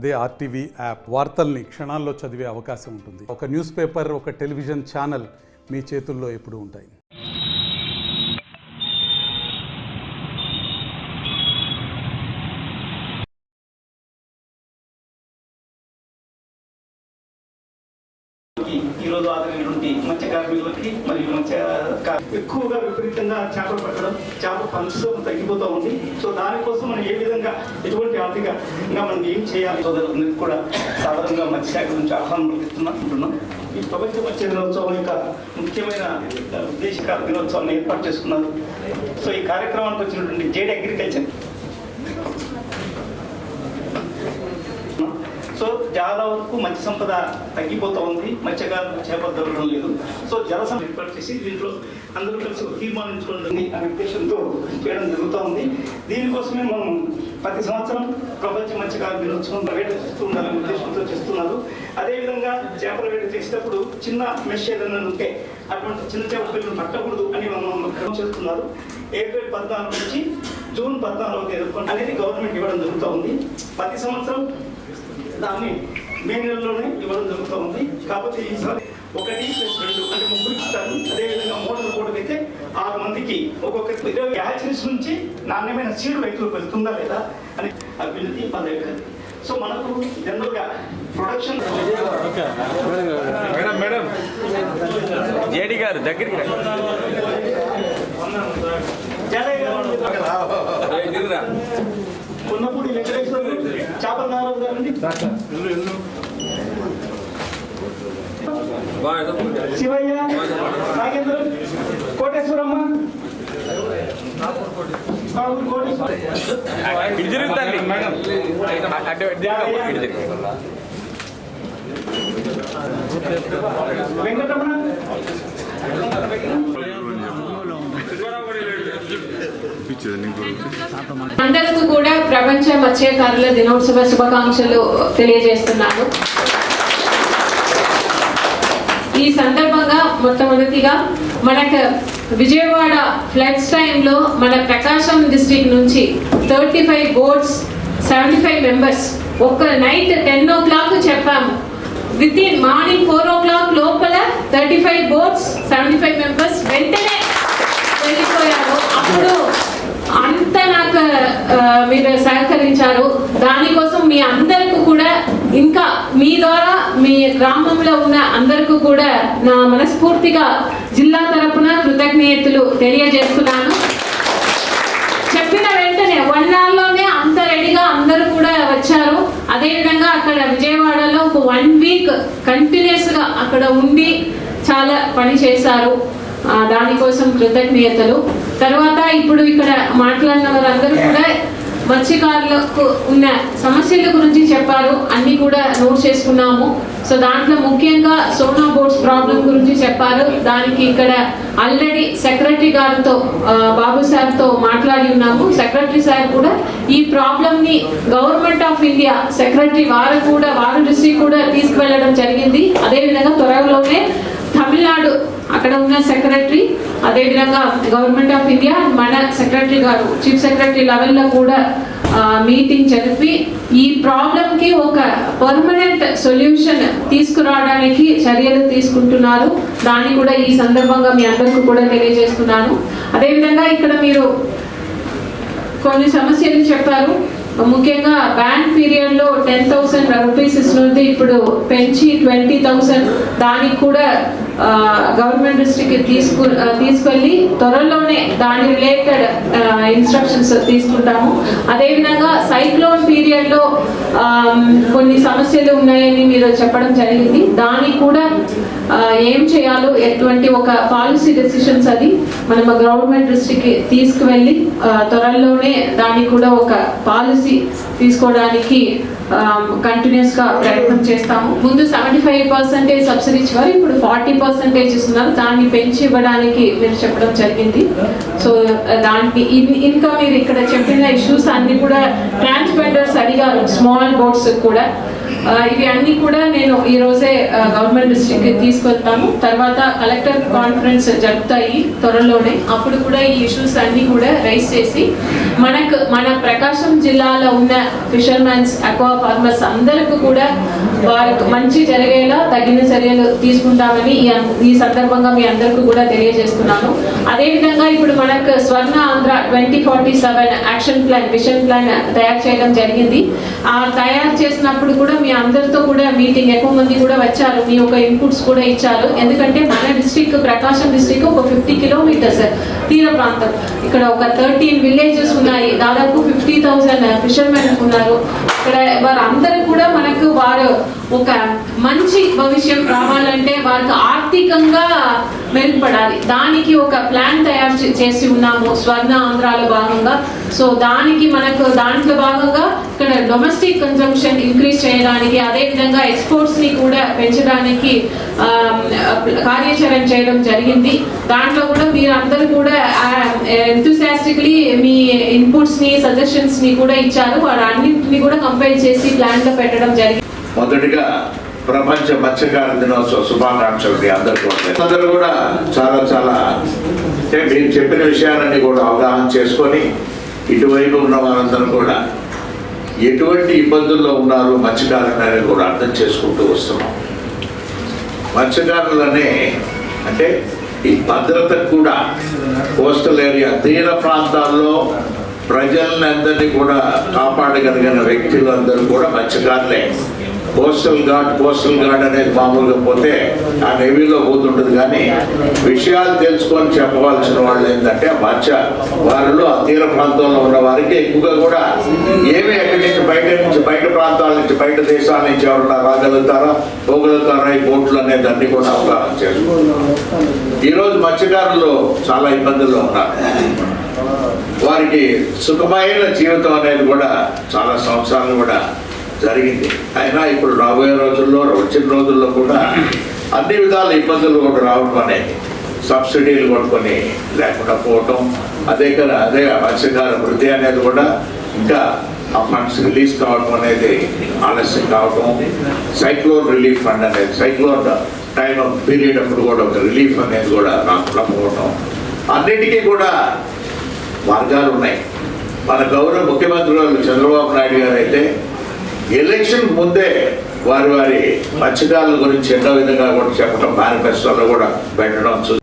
అదే RTV app వార్తల్ని క్షణాల్లో చదివే అవకాశం ఉంటుంది. ఒక న్యూస్ పేపర్, ఒక టెలివిజన్ ఛానల్ మీ చేతుల్లో ఎప్పుడూ ఉంటాయి. ఈరోజు ఆదరైనటువంటి మత్స్య కార్మికులకి మరియు ఎక్కువగా విపరీతంగా చేపలు పట్టడం, చేపల పరిశ్రమ తగ్గిపోతూ ఉంది. సో దానికోసం మనం ఏ విధంగా ఎటువంటి ఆర్థికంగా మనం ఏం చేయాలి సోదరులందరికీ కూడా సాధారణంగా మత్స్యశాఖ నుంచి ఆహ్వానం పలుకుతున్నాం. ఈ ప్రపంచ మత్స్య దినోత్సవం యొక్క ముఖ్యమైన ఉద్దేశిక దినోత్సవాన్ని ఏర్పాటు చేసుకున్నారు. సో ఈ కార్యక్రమానికి వచ్చినటువంటి జేడ్ అగ్రికల్చర్ సో చాలా వరకు మత్స్య సంపద తగ్గిపోతూ ఉంది, మత్స్యకారులకు చేపలు దొరకడం లేదు. సో జల సంపద ఏర్పాటు చేసి దీంట్లో అందరూ కలిసి తీర్మానించుకోవడం అనే ఉద్దేశంతో చేయడం జరుగుతూ ఉంది. దీనికోసమే మనం ప్రతి సంవత్సరం ప్రపంచ మత్స్యకారుల దినోత్సవం వేట చేస్తూ ఉండాలనే ఉద్దేశంతో చేస్తున్నారు. అదేవిధంగా చేపల వేట చేసేటప్పుడు చిన్న మెష్ ఏదైనా ఉంటే అటువంటి చిన్న చేపల పిల్లలు పట్టకూడదు అని మనం చేస్తున్నారు. ఏప్రిల్ 14 నుంచి జూన్ 14 అనేది గవర్నమెంట్ ఇవ్వడం జరుగుతూ ఉంది. ప్రతి సంవత్సరం దాన్ని మే నెలలోనే ఇవ్వడం జరుగుతూ ఉంది. కాకపోతే ఈసారి 1+2 అంటే 3 ఇస్తారు. అదేవిధంగా మోటార్ బోర్డుకి అయితే 6 మందికి ఒక్కొక్కరికి 20 హ్యాచరీస్ నుంచి నాణ్యమైన సీడ్ రైతులకు వెళ్తుందా లేదా అని అభివృద్ధి పదవి. సో మనకు జనరల్గా ప్రొడక్షన్ జేడి గారు దగ్గరికి ఉన్నప్పుడు వెంకటేశ్వర చేపల నారాయణ గారండి, శివయ్య, నాగేంద్ర, కోటేశ్వరమ్మ, వెంకటరమణ, అందరికీ కూడా ప్రపంచ మత్స్యకారుల దినోత్సవ శుభాకాంక్షలు తెలియజేస్తున్నాను. ఈ సందర్భంగా మొట్టమొదటిగా మనకు విజయవాడ ఫ్లడ్స్ టైంలో మన ప్రకాశం డిస్ట్రిక్ట్ నుంచి 35 బోట్స్ 75 మెంబర్స్ ఒక్క నైట్ 10 o'clock చెప్పాము. విత్ ఇన్ మార్నింగ్ 4 o'clock లోపల 35 బోట్స్ 75 మెంబర్స్ వెంటనే వెళ్ళిపోయారు. అప్పుడు అంత నాకు మీరు సహకరించారు. దానికోసం మీ అందరికీ కూడా, ఇంకా మీ ద్వారా మీ గ్రామంలో ఉన్న అందరికీ కూడా నా మనస్ఫూర్తిగా జిల్లా తరపున కృతజ్ఞతలు తెలియజేస్తున్నాను. చెప్పిన వెంటనే 1 hourలోనే అంత రెడీగా అందరూ కూడా వచ్చారు. అదేవిధంగా అక్కడ విజయవాడలో ఒక 1 week కంటిన్యూస్గా అక్కడ ఉండి చాలా పని చేశారు. దానికోసం కృతజ్ఞతలు. తర్వాత ఇప్పుడు ఇక్కడ మాట్లాడిన వారందరూ కూడా మత్స్యకారులకు ఉన్న సమస్యల గురించి చెప్పారు. అన్ని కూడా నోట్ చేసుకున్నాము. సో దాంట్లో ముఖ్యంగా సోనా బోట్స్ ప్రాబ్లం గురించి చెప్పారు. దానికి ఇక్కడ ఆల్రెడీ సెక్రటరీ గారితో బాబు సార్తో మాట్లాడి ఉన్నాము. సెక్రటరీ సార్ కూడా ఈ ప్రాబ్లంని గవర్నమెంట్ ఆఫ్ ఇండియా సెక్రటరీ వారు డిస్ట్రిక్ట్ కూడా తీసుకువెళ్ళడం జరిగింది. అదేవిధంగా త్వరలోనే తమిళనాడు అక్కడ ఉన్న సెక్రటరీ, అదేవిధంగా గవర్నమెంట్ ఆఫ్ ఇండియా మన సెక్రటరీ గారు చీఫ్ సెక్రటరీ లెవెల్లో కూడా మీటింగ్ జరిపి ఈ ప్రాబ్లంకి ఒక పర్మనెంట్ సొల్యూషన్ తీసుకురావడానికి చర్యలు తీసుకుంటున్నారు. దాన్ని కూడా ఈ సందర్భంగా మీ అందరికీ కూడా తెలియజేస్తున్నాను. అదేవిధంగా ఇక్కడ మీరు కొన్ని సమస్యలు చెప్పారు. ముఖ్యంగా బ్యాన్ పీరియడ్లో 10,000 రూపీస్ ఇస్తుంది, ఇప్పుడు పెంచి 20,000. దానికి కూడా గవర్నమెంట్ డిస్ట్రిక్ట్ తీసుకెళ్ళి త్వరలోనే దాని రిలేటెడ్ ఇన్స్ట్రక్షన్స్ తీసుకుంటాము. అదేవిధంగా సైక్లోన్ పీరియడ్లో కొన్ని సమస్యలు ఉన్నాయని మీరు చెప్పడం జరిగింది. దానికి కూడా ఏం చేయాలో ఎటువంటి ఒక పాలసీ డెసిషన్స్ అది మనం గవర్నమెంట్ డిస్ట్రిక్ట్ తీసుకువెళ్ళి త్వరలోనే దానికి కూడా ఒక పాలసీ తీసుకోవడానికి కంటిన్యూస్ గా ప్రయత్నం చేస్తాము. ముందు 75% సబ్సిడీ ఇచ్చేవారు, ఇప్పుడు 40% ఇస్తున్నారు. దాన్ని పెంచి ఇవ్వడానికి మీరు చెప్పడం జరిగింది. సో దానికి ఇంకా మీరు ఇక్కడ చెప్పిన ఇష్యూస్ అన్ని కూడా ట్రాన్స్జెండర్స్ అడిగారు, స్మాల్ బోట్స్ కూడా. ఇవి అన్ని కూడా నేను ఈ రోజే గవర్నమెంట్ డిస్ట్రిక్ట్ తీసుకెళ్తాను. తర్వాత కలెక్టర్ కాన్ఫరెన్స్ జరుగుతాయి త్వరలోనే. అప్పుడు కూడా ఈ ఇష్యూస్ అన్ని కూడా రైజ్ చేసి మన ప్రకాశం జిల్లాలో ఉన్న ఫిషర్మెన్స్, అక్వా ఫార్మర్స్ అందరికీ కూడా వారికి మంచి జరిగేలా తగిన చర్యలు తీసుకుంటామని ఈ సందర్భంగా మీ అందరికీ కూడా తెలియజేస్తున్నాను. అదేవిధంగా ఇప్పుడు మనకు స్వర్ణ Andhra 2047 action plan, vision plan తయారు చేయడం జరిగింది. తయారు చేసినప్పుడు కూడా మీ అందరితో కూడా మీటింగ్, ఎక్కువ మంది కూడా వచ్చారు, మీ యొక్క ఇన్పుట్స్ కూడా ఇచ్చారు. ఎందుకంటే మన డిస్ట్రిక్ట్ ప్రకాశం డిస్ట్రిక్ట్ ఒక 50 కిలోమీటర్స్ తీర ప్రాంతం, ఇక్కడ ఒక 13 విలేజెస్ ఉన్నాయి, దాదాపు 50,000 ఫిషర్మెన్ ఉన్నారు. ఇక్కడ వారందరూ కూడా మనకు వారు ఒక మంచి భవిష్యం రావాలంటే వారికి ఆర్థికంగా మెరుగుపడాలి. దానికి ఒక ప్లాన్ తయారు చేసి ఉన్నాము స్వర్ణ ఆంధ్రాలో భాగంగా. సో దానికి మనకు దాంట్లో భాగంగా ఇక్కడ డొమెస్టిక్ కన్జంప్షన్ ఇంక్రీజ్ చేయడానికి, అదేవిధంగా ఎక్స్పోర్ట్స్ని కూడా పెంచడానికి కార్యాచరణ చేయడం జరిగింది. దాంట్లో కూడా మీరు అందరూ కూడా ఎంతూసియాస్టిక్లీ మీ ఇన్పుట్స్ని, సజెషన్స్ని కూడా ఇచ్చారు. వారు అన్నింటినీ కూడా కంపైల్ చేసి ప్లాన్లో పెట్టడం జరిగింది. మొదటిగా ప్రపంచ మత్స్యకార దినోత్సవ శుభాకాంక్షలు అందరూ కూడా చాలా మీరు చెప్పిన విషయాలన్నీ కూడా అవగాహన చేసుకొని ఇటువైపు ఉన్న వారందరూ కూడా ఎటువంటి ఇబ్బందుల్లో ఉన్నారు మత్స్యకారులు అనేది కూడా అర్థం చేసుకుంటూ వస్తున్నాం. మత్స్యకారులనే అంటే ఈ భద్రతకు కూడా కోస్టల్ ఏరియా తీర ప్రాంతాల్లో ప్రజల్ని అందరినీ కూడా కాపాడగలిగిన వ్యక్తులు అందరూ కూడా మత్స్యకారులే. కోస్టల్ గార్డ్ అనేది మామూలుగా పోతే ఆ నేవీలో పోతుంటుంది, కానీ విషయాలు తెలుసుకొని చెప్పవలసిన వాళ్ళు ఏంటంటే ఆ మత్స్య వారిలో ఆ తీర ప్రాంతంలో ఉన్న వారికి ఎక్కువగా కూడా ఏమి ఎక్కడి నుంచి బయట ప్రాంతాల నుంచి, బయట దేశాల నుంచి ఎవరన్నా రాగలుగుతారా, పోగలుగుతారా ఈ బోట్లు అనేది అన్ని కూడా అవగాహన చేసుకుంటున్నారు. ఈరోజు మత్స్యకారులు చాలా ఇబ్బందుల్లో ఉన్నారు. వారికి సుఖమైన జీవితం అనేది కూడా చాలా సంవత్సరాలు కూడా జరిగింది. అయినా ఇప్పుడు రాబోయే రోజుల్లో, వచ్చిన రోజుల్లో కూడా అన్ని విధాల ఇబ్బందులు కూడా రావడం అనేది, సబ్సిడీలు కొట్టుకొని లేకుండా పోవటం, అదే మత్స్యకార వృద్ధి అనేది కూడా ఇంకా ఆ ఫండ్స్ రిలీజ్ కావడం అనేది ఆలస్యం కావటం, సైక్లోన్ రిలీఫ్ ఫండ్ అనేది సైక్లోన్ టైం పీరియడ్ అప్పుడు కూడా ఒక రిలీఫ్ అనేది కూడా రాకుండా పోవటం, అన్నిటికీ కూడా మార్గాలు ఉన్నాయి. మన గౌరవ ముఖ్యమంత్రి చంద్రబాబు నాయుడు గారు అయితే ఎలక్షన్ ముందే వారి మత్స్యకారుల గురించి ఎన్నో విధంగా కూడా చెప్పడం, మేనిఫెస్టోలో కూడా పెట్టడం చూసి